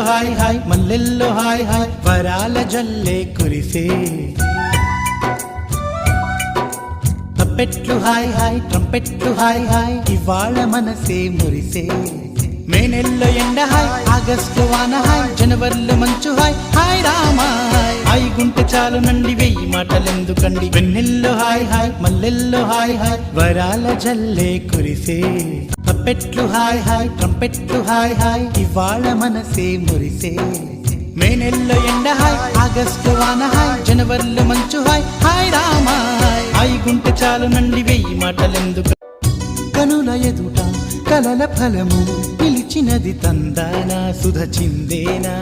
hi hi మల్లెల్లో hi hi వరాల జల్లే కురిసే తప్పెట్లు హాయ్ హాయ్ ట్రంపెట్లు హాయ్ హాయ్ ఇవాళ మనసే మురిసే మే నెల్లో ఎండ హాయ్ ఆగస్టు వాన హాయ్ జనవరిలో మంచు హాయ్ హాయ్ రామా హాయ్ గుంటె చాలు నండి వెయ్యి మాటలెందుకండి వెన్నెల్లో హాయ్ హాయ్ మల్లెల్లో హాయ్ హాయ్ వరాల జల్లే కురిసే తప్పెట్లు హాయ్ హాయ్ ట్రంపెట్లు హాయ్ హాయ్ ఇవాళ మనసే మురిసే మే నెల్లో ఎండ హాయ్ ఆగస్టు వాన హాయ్ జనవరిలో మంచు హాయ్ హాయ్ రామా హాయ్ గుంటె చాలు నండి వెయ్యి మాటలెందుకు కనుల ఎదుట కలల ఫలము పిలిచినది తందానా సుధ చిందేనా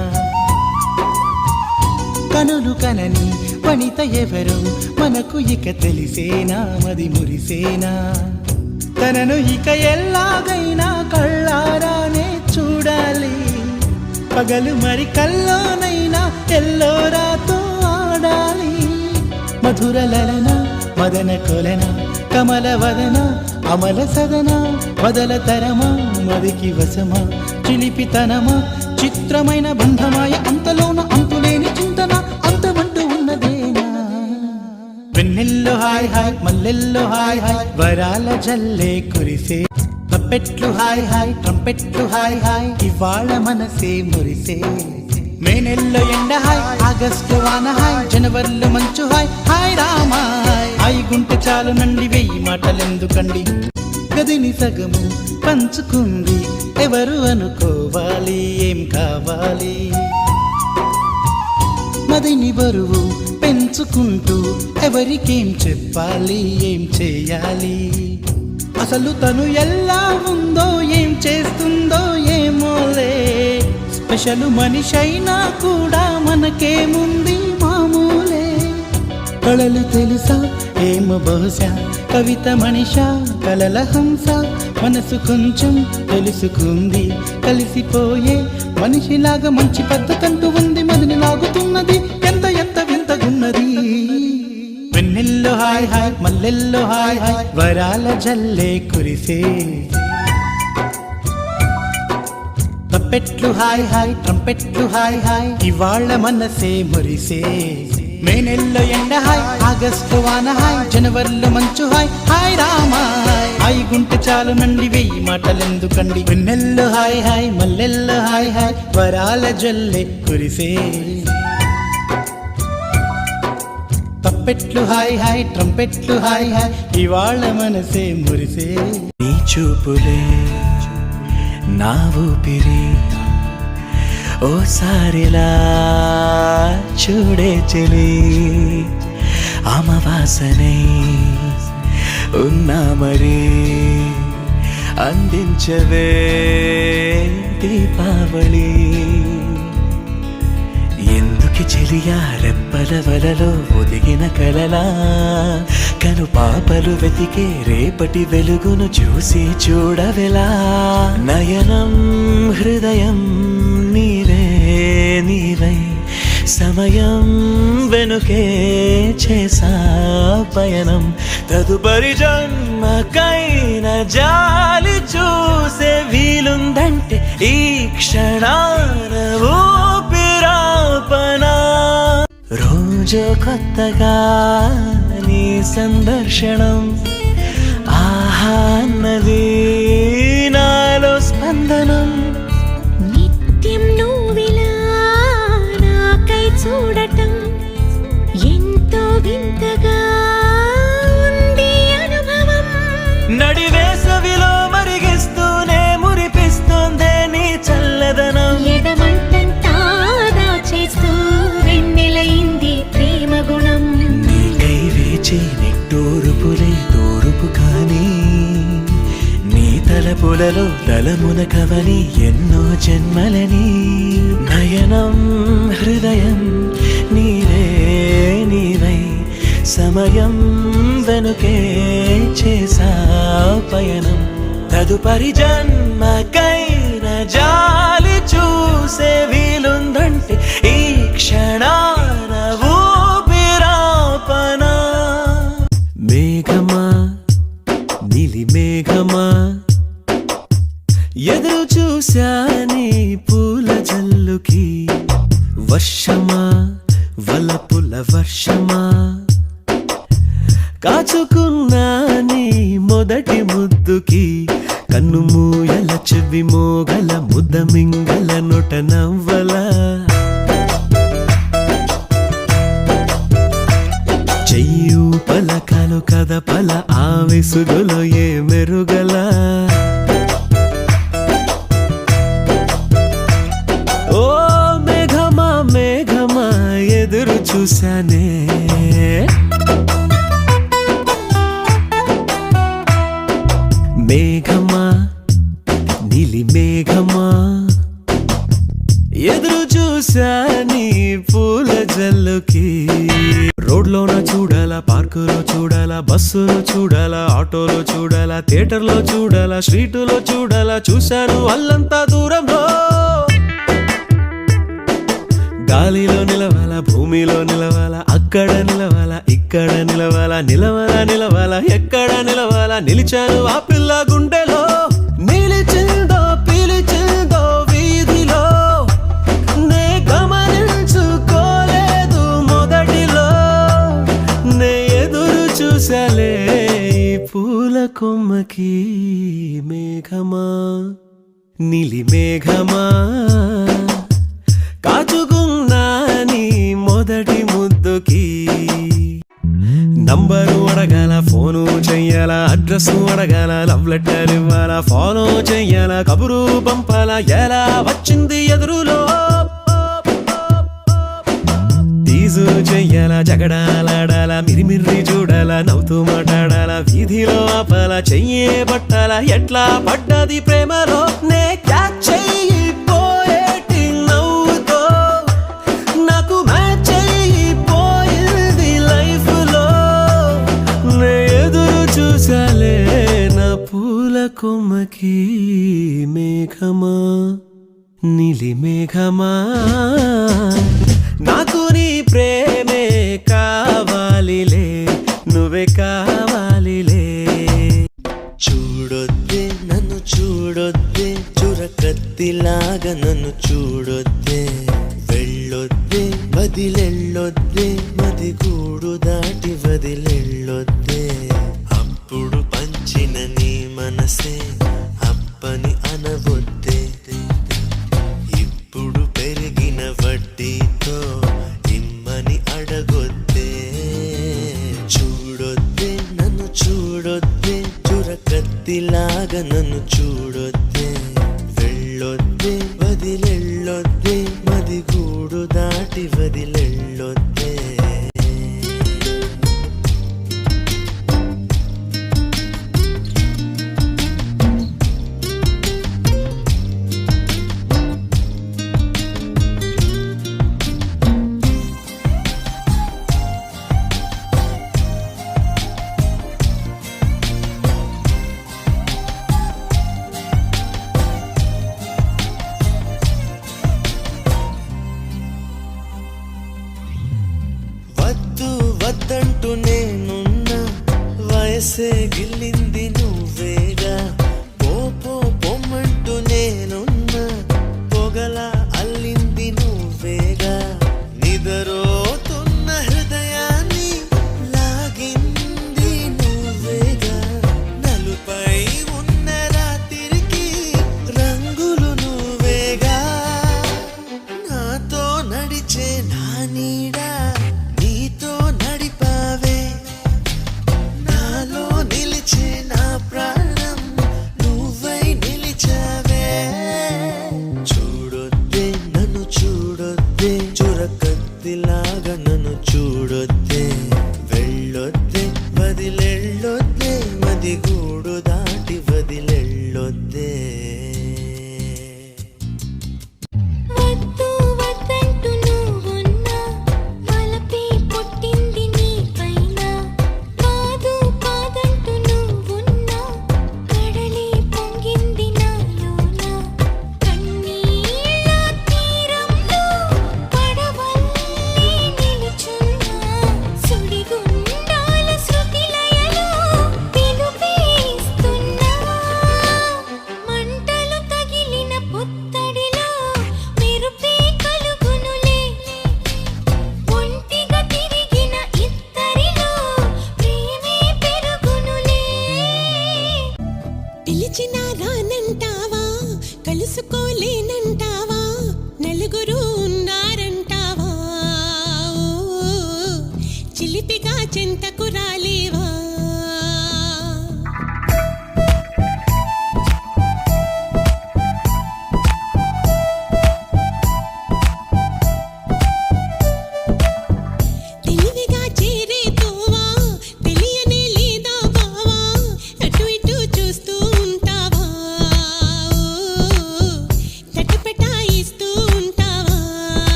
కనులు కనని వనిత ఎవరు మనకు ఇక తెలిసేనా మది మురిసేనా తనను ఇక ఎల్లాగైనా కళ్ళారానే చూడాలి పగలు మరి కల్లోనైనా ఎల్లోరాతో ఆడాలి మధుర లలన మదన కొలన కమల వదన అమల సదన వదల తరమా మదికి వశమా చిలిపితనమా చిత్రమైన బంధమాయ అంతలోన అంతులేని చింతన అంతమంటూ ఉన్నదేనా వెన్నెల్లో హాయ్ హాయ్ మల్లెల్లో హాయ్ హాయ్ వరాల జల్లే కురిసే తప్పెట్లు హాయ్ హాయ్ ట్రంపెట్లు హాయ్ హాయ్ ఇవాళ మనసే మురిసే మే నెల్లో ఎండ హాయ్ ఆగస్టు వాన హాయ్ జనవరిలో మంచు హాయ్ హాయ్ రామా హాయ్ గుంటె చాలు నండి వెయ్యి మాటలెందుకండి గదిని సగము పంచుకుంది ఎవరు అనుకోవాలి ఏం కావాలి మదిని బరువు పెంచుకుంటూ ఎవరికేం చెప్పాలి ఏం చేయాలి అసలు తను ఎలా ఉందో ఏం చేస్తుందో ఏమోలే స్పెషల్ మనిషైనా కూడా మనకేముంది మామూలే కళలు తెలుసా ఏమో బహుశా కవిత మనిషా కలల హంస మనసు కొంచెం తెలుసుకుంది కలిసిపోయే మనిషిలాగా మంచి పద్ధతంటూ ఉంది మదిని లాగుతున్నది ఎంత ఎంత వింతగున్నది వెన్నెల్లో హాయ్ హాయ్ మల్లెల్లో హాయ్ హాయ్ వరాల జల్లే కురిసే తప్పెట్లు హాయ్ హాయ్ ట్రంపెట్లు హాయ్ హాయ్ ఇవాళ మనసే మురిసే మే నెల్లో ఎండ హాయ్ ఆగస్టు వాన హాయ్ జనవరిలో మంచు హాయ్ హాయ్ రామా హాయ్ గుంటె చాలు నండి వెయ్యి మాటలెందుకండి వెన్నెల్లో హాయ్ హాయ్ మల్లెల్లో హాయ్ హాయ్ వరాల జల్లే కురిసే తప్పెట్లు హాయ్ హాయ్ ట్రంపెట్లు హాయ్ హాయ్ ఇవాళ మనసే మురిసే నీ చూపులే నా ఊపిరి ఓసారిలా చూడే చెలి అమవాసనై ఉన్నా మరి అందించవే దీపావళి ఎందుకి చెలియా రెప్పల వలలో ఒదిగిన కలలా కను పాపలు వెతికే రేపటి వెలుగును చూసి చూడవెలా నయనం హృదయం నీవే నీవై సమయం వెనుకే చేసా పయనం తదుపరి జన్మకైన జాలి చూసే వీలుందంటే ఈ క్షణాన ఊపిరాపనా రోజు కొత్తగా నీ సందర్శనం ఆహా అన్నది నాలో స్పందనం నిత్యం నువ్విలా నాకై చూడటం ఎంతో వింతగా ఉంది అనుభవం నడివేసవిలో మరిగిస్తూనే మురిపిస్తోందే నీ చల్లదనం ఎడమంటంతా దాచేస్తూ వెన్నెలైంది ప్రేమ గుణం నీకై వేచి నిట్టూరుపులే తూరుపు కానీ నీ తలపులలో తలమున కవని ఎన్నో జన్మలని నయనం హృదయం నీవే నీవై సమయం వెనుకే చేసా పయనం తదుపరి జన్మకైన జాలి చూసే వీలుందంటే ఈ క్షణాన ఊపిరాపనా మేఘమా నీలి మేఘమా ఎదురు చూశాని పూల జల్లుకి వర్షమా వలపుల వర్షమా కాచుకున్నా నీ మొదటి ముద్దుకి కన్ను మూయల చెవి మోగల ముద్ద మింగల నొట నవ్వల చెయ్యు పలకలు కదపల ఆ విసుగులో ఏ మెరుగల ఓ మేఘమా మేఘమా ఎదురు చూశానే మేఘమా నీలి మేఘమా ఎదురు చూసా నీ పూల జల్లుకి రోడ్లోన చూడాలా పార్కులో చూడాలా బస్సులో చూడాలా ఆటోలో చూడాలా థియేటర్లో చూడాలా స్ట్రీటులో చూడాలా చూశాను అల్లంతా దూరంలో గాలిలో నిలవాలా భూమిలో నిలవాలా అక్కడ నిలవాలా ఇక్కడ నిలవాలా నిలవాలా నిలవాలా ఎక్కడ నిలవాలా నిలిచాను ఆ పిల్ల గుండెలో నిలిచిందో పిలిచిందో వీధిలో నే గమనించుకోలేదు మొదటిలో నే ఎదురు చూసాలే ఈ పూల కొమ్మకి మేఘమా నీలి మేఘమా కాచుకున్నా నీ మొదటి ముద్దుకి నంబరు అడగాల ఫోను చెయ్యాలా అడ్రస్ అడగాల లవ్ లెటర్ ఇవ్వాలా ఫాలో చెయ్యాలా కబురు పంపాలా ఎలా వచ్చింది ఎదురులో తీజు చెయ్యాలా జగడాలాడాలా మిరిమిర్రి చూడాలా నవ్వుతూ మాట్లాడాలా వీధిలో ఆపాలా చెయ్యే పట్టాలా ఎట్లా పడ్డది ప్రేమలో నే క్యాచ్ చెయ్యిపోయేటి నవ్వుతో నాకు మ్యాచ్ చెయ్యిపోయింది లైఫ్ లో నే ఎదురు చూసాలే నా పూల కొమ్మకి మేఘమా నీలి మేఘమా నాకు నీ ప్రేమే కావాలిలే నువ్వే కావాలిలే చూడొద్దే నన్ను చూడొద్దే చురకత్తిలాగా నన్ను చూడొద్దే వెళ్ళొద్దే వదిలెళ్ళొద్దే మది గూడు దాటి వదిలెళ్ళొద్దే అప్పుడు పంచిన నీ మనసే అప్పని అనవొద్దే ఇప్పుడు పెరిగిన వడ్డీతో ఇమ్మని అడగొద్దే చూడొద్దే నన్ను చూడొద్దే చురకత్తిలాగా నన్ను చూడొద్దే వెళ్ళొద్దే వదిలెళ్ళొద్దే మది గూడు దాటి వదిలెళ్ళొద్దే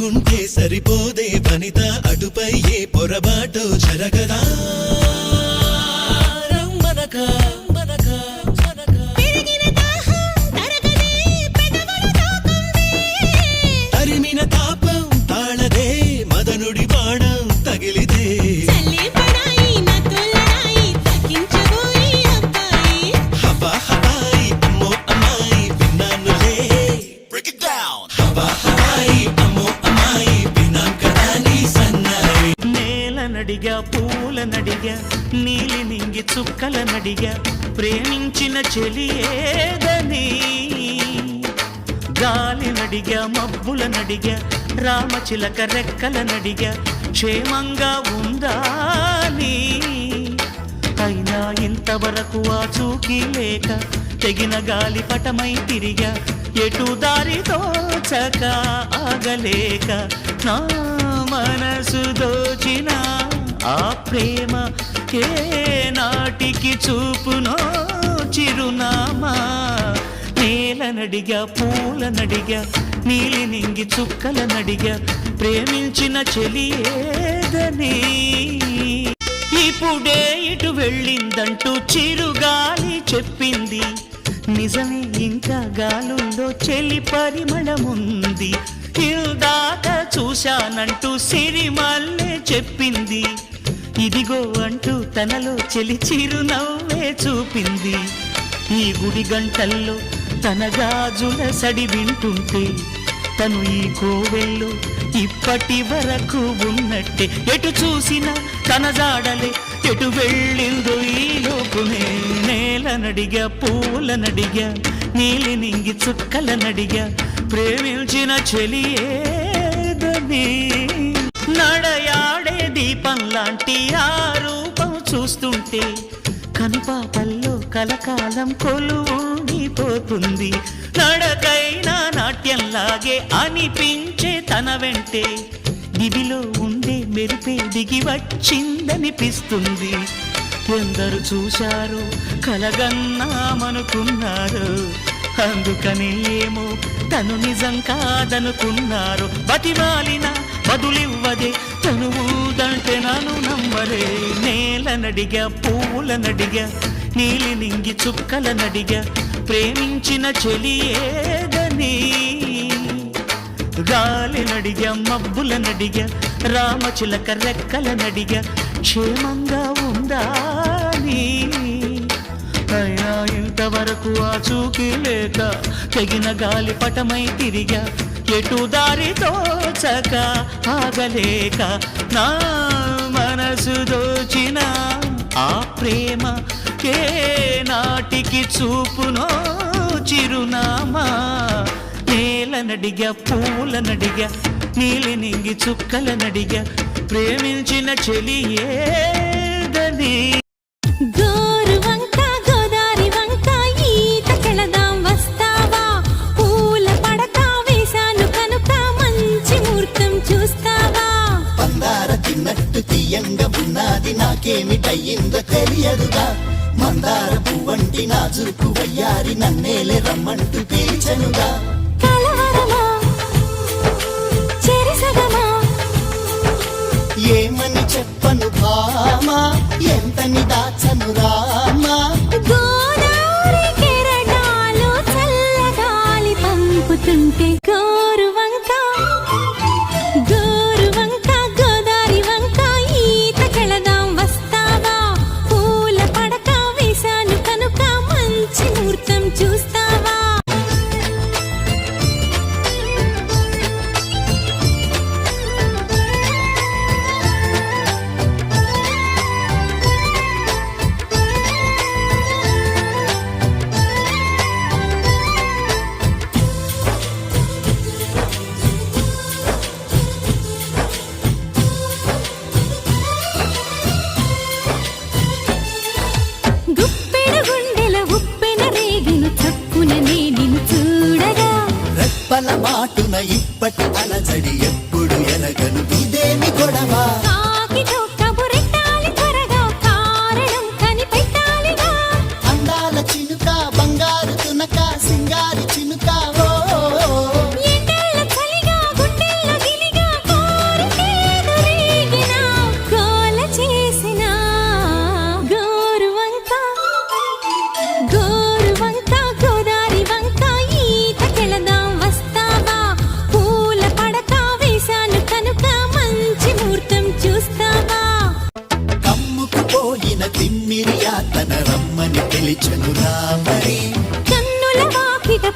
అనుకుంటే సరిపోదే వనిత అటుపై ఏ పొరబాటో జరగదా రమ్మనక మనక మనక పెరిగిన దాహం తరగదే పెదవులు తాకుందే తరిమిన తాపం తాళదే మదనుడి బాణం తగిలిదే చల్లే పడాయి నా తొలరాయి తగ్గించబోయి అబ్బాయి హబా హబాయి అమ్మో అమ్మాయి విన్నానులే బ్రేక్ ఇట్ డౌన్ హబా హబాయి అమ్మో అమ్మాయి విన్నాం కదా నీ సన్నాయి నేలనడిగా పూలనడిగా నీలి నింగి చుక్కలనడిగా ప్రేమించిన చెలి ఏదని గాలినడిగా మబ్బులనడిగా రామచిలక రెక్కలనడిగా క్షేమంగా ఉందా అని అయినా ఇంతవరకు ఆ చూకి లేక తెగిన గాలి పటమై తిరిగా ఎటు దారి తోచక ఆగలేక నా మనసు దోచిన ఆ ప్రేమ ఏ నాటికి చూపునో చిరునామా నేలనడిగా పూలనడిగా నీలి నింగి చుక్కలనడిగా ప్రేమించిన చెలి ఏదని ఇప్పుడే ఇటు వెళ్ళిందంటూ చిరుగాలి చెప్పింది నిజమే ఇంకా గాలుల్లో చెలి పరిమళముంది ఇందాక చూశానంటూ సిరిమల్లె చెప్పింది ఇదిగో అంటూ తనలో చెలి చిరునవ్వే చూపింది ఈ గుడి గంటల్లో తన గాజుల సడి వింటుంటే తను ఈ కోవెల్లో ఇప్పటి వరకు ఉన్నట్టే ఎటు చూసినా తన జాడలే ఎటు వెళ్ళిందో ఈ లోపునే నేలనడిగా పూలనడిగా నీలి నింగి చుక్కలనడిగా ప్రేమించిన చెలి ఏదని నడయాడే దీపం లాంటి ఆ రూపం చూస్తుంటే కనుపాపల్లో కలకాలం కొలువుండిపోతుంది నడకైనా నాట్యంలాగే అనిపించే తన వెంటే దివిలో ఉండే మెరిపే దిగి వచ్చిందనిపిస్తుంది ఎందరు చూశారు కలగన్నామనుకున్నారు అందుకని ఏమో తను నిజం కాదనుకున్నారు బతిమాలిన బదులివ్వదే తను ఊదంటే నన్ను నమ్మరే నేలనడిగా పూలనడిగా నీలి నింగి చుక్కలనడిగా ప్రేమించిన చెలి ఏదని గాలినడిగా మబ్బులనడిగా రామచిలక రెక్కలనడిగా క్షేమంగా ఉందా అని అయినా ఇంతవరకు ఆ చూకి లేక తెగిన గాలి పటమై తిరిగా ఎటు దారి తోచక ఆగలేక నా మనసు దోచిన ఆ ప్రేమ ఏ నాటికి చూపునో చిరునామా నేలనడిగా పూలనడిగా నీలి నింగి చుక్కలనడిగా ప్రేమించిన చెలి ఏదని గోరు వంక గోదారి వంక ఈతకెళదాం వస్తావా పూల పడక వేశాను కనుక మంచి ముహూర్తం చూస్తావా పందార తిన్నట్టు తీయంగా ఉన్నది నాకేమిటయ్యిందో తెలియదుగా మందార పువ్వంటి నాజుకు వయ్యారి నన్నేలే రమ్మంటూ పిలిచెనుగా కలవరమా చెరిసగమా ఏమని చెప్పను భామా ఎంతని దాచను రామా గోదావరి కెరటాలు చల్లగాలి పంపుతుంటే గోరు వంక గోదారి వంక ఈతకెళదాం వస్తావా పూల పడక వేశాను కనుక మంచి ముహూర్తం చూస్తావా గుప్పెడు గుండెల ఉప్పెన రేగిను చప్పుననే నిన్ను చూడగా రెప్పల మాటున ఇప్పటి అలజడి ఎప్పుడు ఎనగను ఇదేమి గొడవ కాకితో కబురెట్టాలి త్వరగా కారణం కనిపెట్టాలిగా అందాల చినుక బంగారు తునక సింగారి చినుక ఓ ఎండేళ్ల చలిగా గుండెల్లో గిలిగా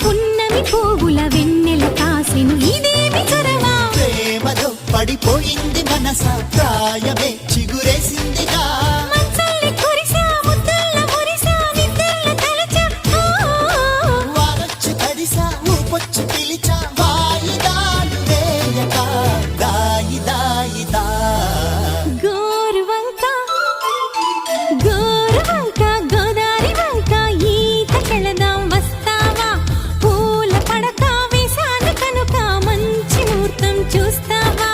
పున్నమి పువ్వుల వెన్నెల కాసెను ఇదేమి చొరవా ప్రేమలో పడిపోయింది మనస ప్రాయమే చిగురేసిందిగా మంచల్ని కురిసా ముద్దల్ల మురిసా నిద్దల్ల తలచా వారొచ్చి తడిసా ఊపొచ్చి పిలిచా వాయిదాలు వేయక దాయి దాయిదా గోరువంక గోరువంక గోదారి వంక ఈత కెళదాం వస్తావా పూల పడక వేసాను కనుక మంచి ముహూర్తం చూస్తావా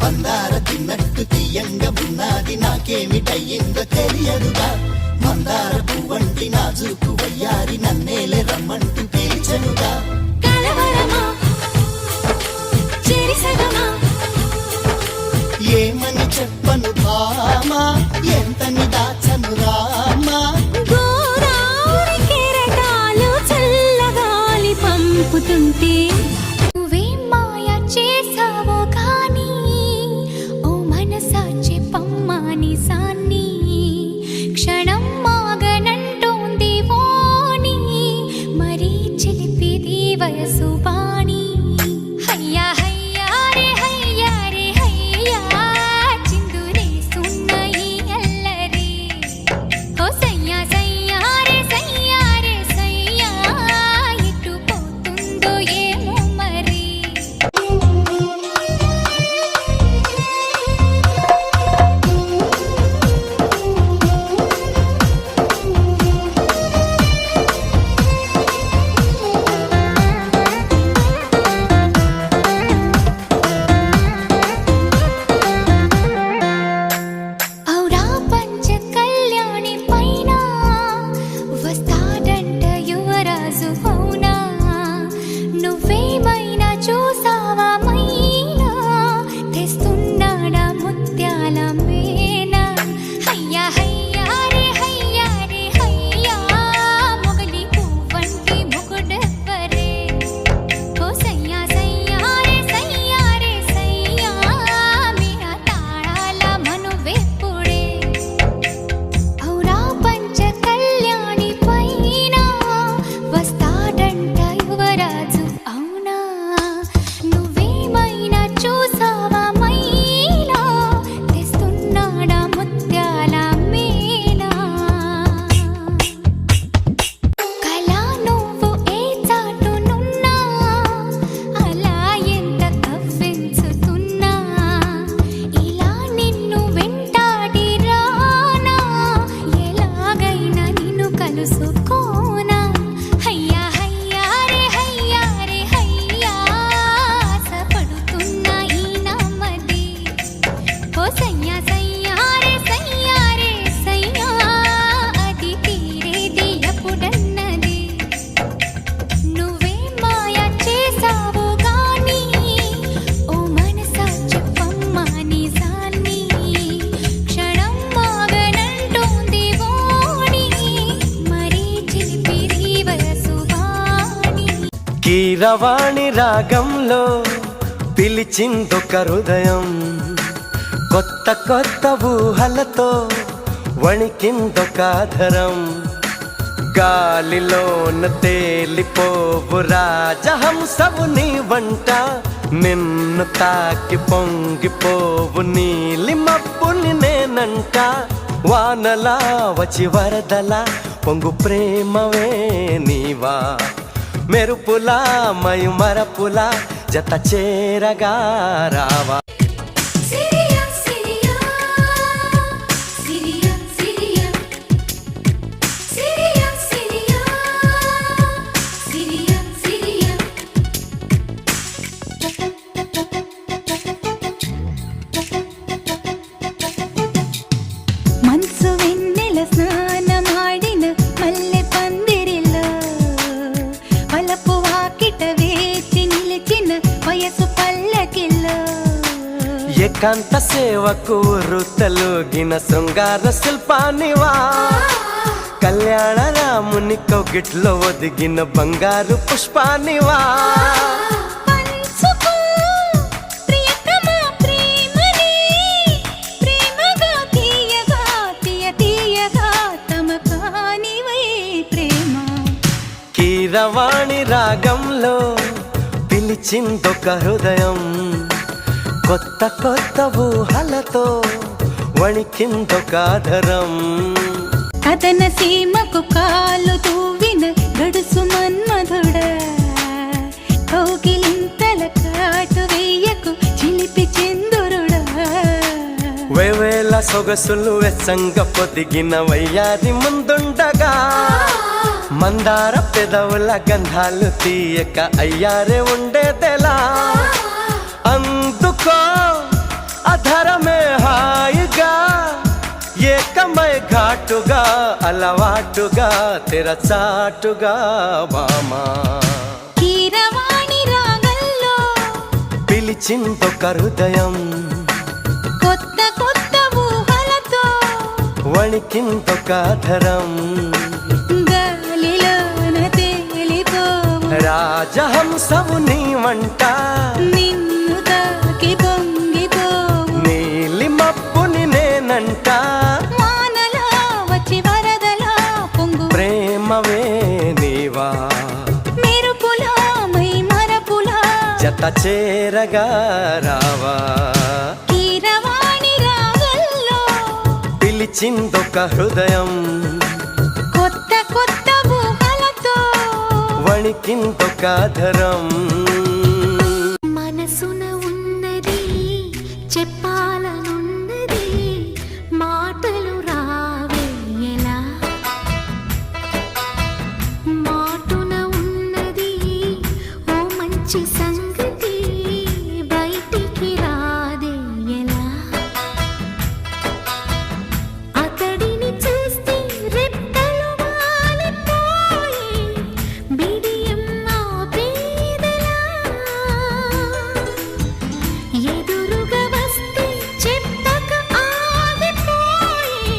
మందార తిన్నట్టు తీయంగా ఉన్నది నాకేమిటయ్యిందో తెలియదుగా మందార పువ్వంటి నాజుకు వయ్యారి నన్నేలే రమ్మంటూ పిలిచనుగా కలవరమా చెరిసగమా ఏమని చెప్పను భామా ఎంతని దాచను రామా గోదావరి కెరటాలు చల్లగాలి పంపుతుంటే నువ్వేం మాయ చేసావో కానీ ఓ మనసా చెప్పమ్మా నిజాన్ని క్షణం మాగనంటోంది వాణి మరీ చిలిపిది వయసు బాణి హయ్యా హయ్యా రే హయ్యా చిందులేస్తున్న ఈ అల్లరి ఓ సయ్యా సయ్యా రే సయ్యా ఎటు పోతుందో ఏమో మరి ఔరా పంచ కళ్యాణి పైన వస్తాడంట యువరాజు అవునా నువ్వేమైనా చూసావా మైనా తెస్తున్నాడా ముత్యాల మేనా హయ్యా హయ్యా రే హయ్యా మొగలి పువ్వంటి మొగుడెవ్వరే ఓ సయ్యా సయ్యా రే సయ్యా మీరా తాళాల మనువెప్పుడే ఔరా పంచ కళ్యాణి పైన వస్తాడంట యువరాజు అవునా నువ్వేమైనా చూసావా మైనా తెస్తున్నాడా ముత్యాల మేనా కళ నువ్వు ఏ చాటునున్నా అలా ఎంత కవ్వించుతున్నా ఇలా నిన్ను వెంటాడి రానా ఎలాగైనా నిన్ను కలుసుకోనా హయ్యా హయ్యా రే ఆశపడుతున్న ఈ నమ్మది ఓ సయ్యా సయ్యా రే సయ్యా అది తీరేది ఎప్పుడన్నది నువ్వే మాయ చేసావు గాని ఓ మనసా చెప్పమ్మా నిజాన్ని క్షణం మాగనంటోంది వాణి మరీ చిలిపిరి వయసు వాణి కీరవాణి రాగంలో పిలిచిందొక హృదయం కొత్త కొత్త ఊహలతో వణికిందొక ఆధరం గాలిలోన తేలిపోవు రాజహంసవు నీ వంట నిన్ను తాకి పొంగిపోవు నీలి మబ్బుని నేనంట వానలా వచ్చి వరదలా పొంగు ప్రేమవే నీవా మెరుపులా మయుమరపులా జత చేరగా రావా Syria Syria Syria Syria Syria Syria Syria Syria మనసు వెన్నెల స్నానమాడిన మల్లె పందిరిలో వలపు వాకిట వేచి నిలిచిన వయసు పల్లకిలో ఏకాంత సేవకు వృత్తలుగిన శృంగార శిల్పానివా కళ్యాణ రాముని కౌగిట్లో ఒదిగిన బంగారు పుష్పానివా పంచుకో ప్రియతమా ప్రేమని ప్రేమగా తీయగా తీయగా తమ కానివై ప్రేమ కీరవాణి రాగంలో పిలిచిందొక హృదయం కొత్త కొత్త ఊహలతో వణికిందొక ఆధరం కథన సీమకు కాలు తూవిన గడుసు మన్మధుడా కౌగిలింతల కాటు వేయకు చిలిపి చందురుడా వేవేల సొగసులు వెచ్చంగ పొదిగిన వయ్యాది ముందుండగా మందార పెదవుల గంధాలు తీయక అయ్యారే ఉండేదెలా అందుకో అధరమే హాయిగా ఏకమై ఘాటుగా అలవాటుగా తెరచాటుగా బామా కీరవాణి రాగంలో పిలిచిందొక హృదయం కొత్త కొత్త ఊహలతో వణికిందొక ధరం గాలిలోన తేలిపోవు రాజహంసవు నీ వంట నిన్ను తాకి పొంగిపోవు నీలి మబ్బుని నేనంట వానలా వచ్చి వరదలా పొంగు ప్రేమవే నీవా మెరుపులా మై మరపులా జత చేరగా రావా కీరవాణి రాగంలో పిలిచిందొక హృదయం కొత్త కొత్త ఊహలతో వణికిందొక ధరం మనసున ఉన్నది చెప్పాలనున్నది మాటలు రావేలా మాటున ఉన్నది ఓ మంచి సంగతి బయటికి రాదే ఎలా అతడిని చూస్తే రెక్కలు వాలిపోయి బిడియం ఆపేదెలా ఎదురుగా వస్తే చెప్పక ఆగిపోయి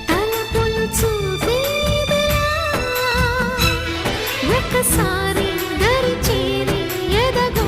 తలపులు చూపేదెలా ఒకసారి దరి చేరి ఎదగ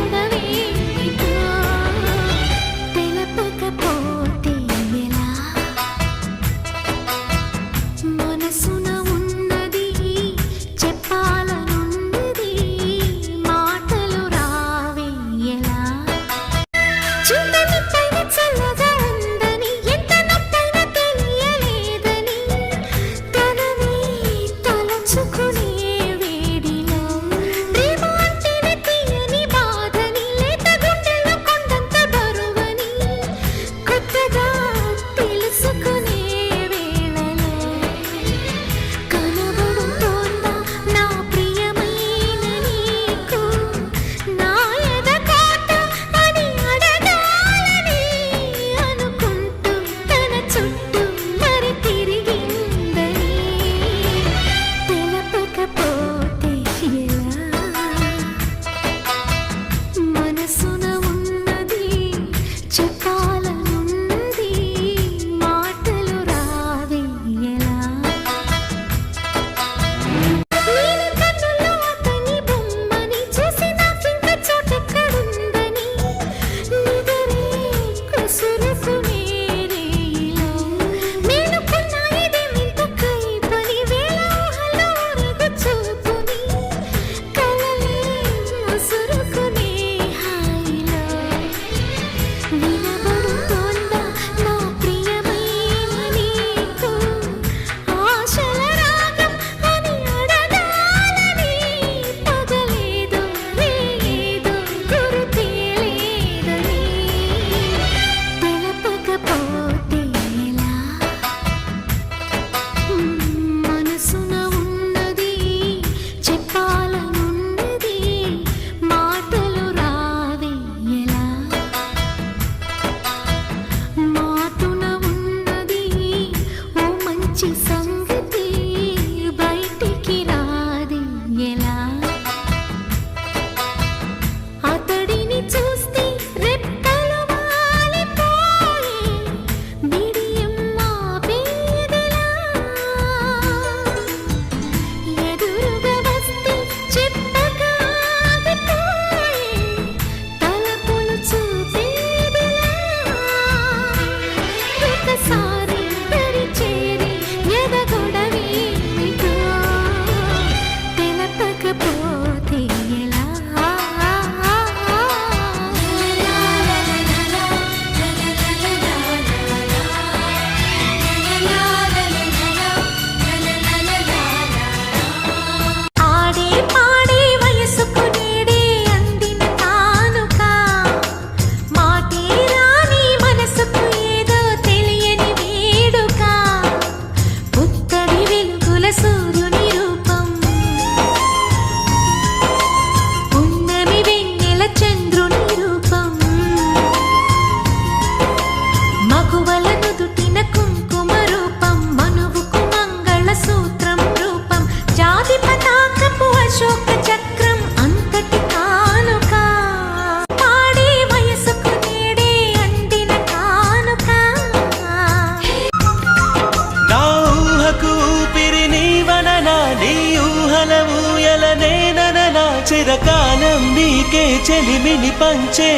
కాలం నీకే చెలిమిని పంచే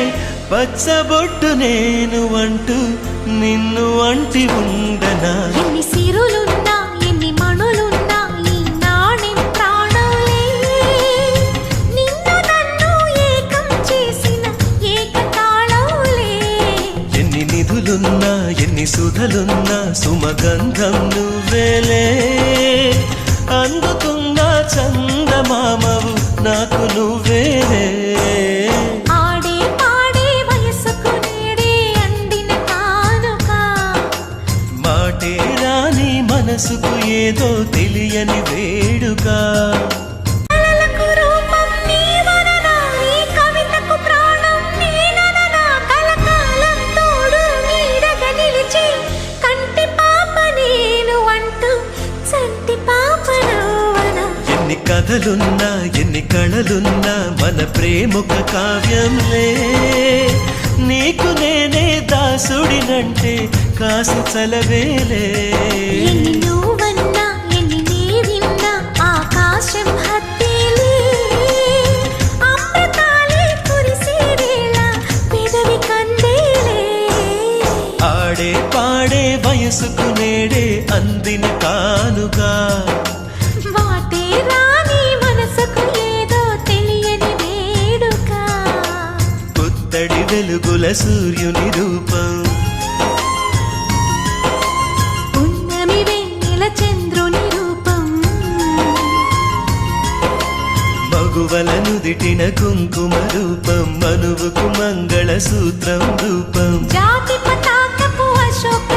పచ్చబొట్టు నేను అంటూ నిన్ను అంటి ఉండనా ఎన్ని సిరులున్నా ఎన్ని మణులున్నా ఈ నాణెం ప్రాణంలే నిన్ను నన్ను ఏకం చేసిన ఏకతాళంలే ఎన్ని నిధులున్నా ఎన్ని సుధలున్నా సుమగంధం నువ్వేలే అందుతున్నా చందమామవు నాకు నువ్వేలే ఆడే పాడే వయసుకు నేడే అందిన కానుక మాటే రాని మనసుకు ఏదో తెలియని వేడుక కలలకు రూపం నీవననా ఈ కవితకు ప్రాణం నేనననా కలకాలం తోడు నీడగా నిలిచి కంటి పాప నేను అంటూ చంటి పాప నువ్వనా ఎన్ని కథలున్నా ఎన్ని కళలున్నా మన ప్రేమొక కావ్యంలే నీకు నేనే దాసుడినంటే కాసి చలవేలే ఎన్ని నువ్వన్నా ఎన్ని నీ విన్నా ఆకాశం హద్దేలే అమృతాలే కురిసే వేళ పెదవి కందేలే ఆడే పాడే వయసుకు నేడే అందిన కానుగా వాటే రాని మనసుకు ఏదో తెలియని వేడుక పుత్తడి వెలుగుల సూర్యుని రూపం పున్నమి వెన్నెల చంద్రుని రూపం మగువల నుదిటిన కుంకుమ రూపం మనువుకు మంగళ సూత్రం రూపం జాతి పతాకపు అశోక